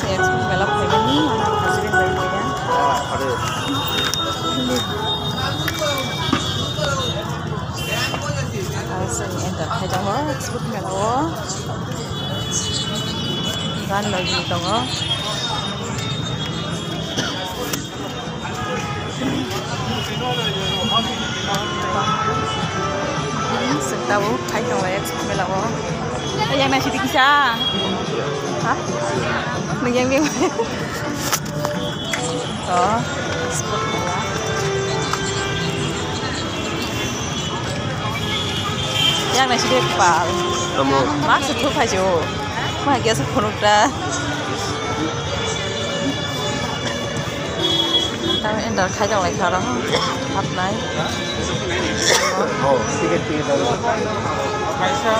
saya ekspor mela family hasirin dari dia. Ada. Saya enter kajang lo ekspor mela lo. Gan lagi dong. Tahu kajang lo ekspor mela lo. Yang nasi dikisah. Hah? Yang oh, sport bola. Yang nasi dikepal. Masuk tuh aja. Mah dia sepuluh dah. Tapi endar kajang lagi sekarang. Hap naik. Oh, tiket dulu. Kaisa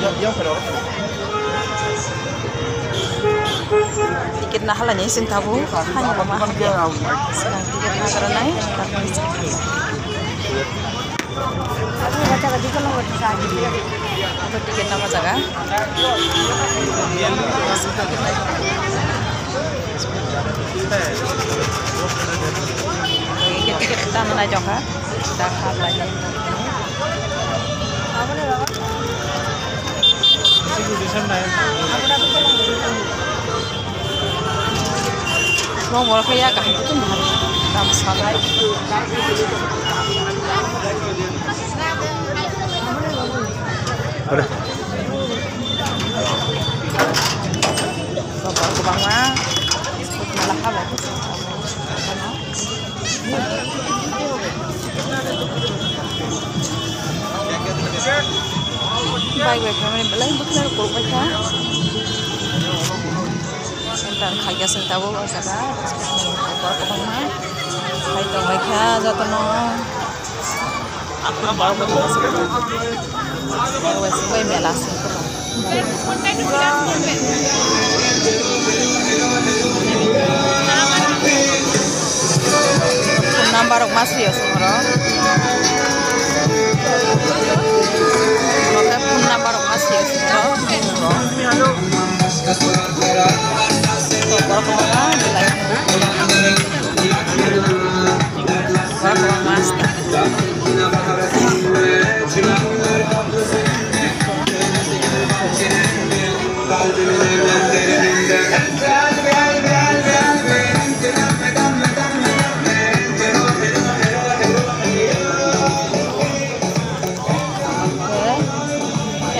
yang berapa? Tiket nah halanya sing tabu hanya rumah sedang tiket nah karena naik aku baca lagi kalau mau disahkan untuk tiket nama jaga tiket kita menajok ha kita hal lagi apa nih bapak? Mau mulai kayak kah itu mahal, dalam sekali. Ada. Bapak kubang mah, malah kalah. Baik, kami belai bukan kurban kah? Entar kaya sentabu sabar ekspor kubang mah kai tong lekha jatono aku baru betul wes gue melas number masih ya semua number masih ya semua berapa lama nilai berapa mas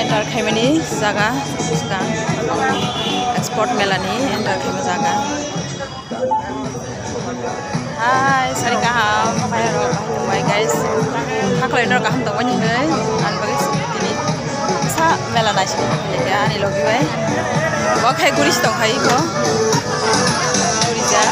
enter kemeni jaga sedang ekspor melani enter kemeni jaga hai sari kaham hai guys aku enter kaham tak banyak deh an bagus ini sa melana sih ya ani logi baik bawa kayak guris dong kayak itu guris ya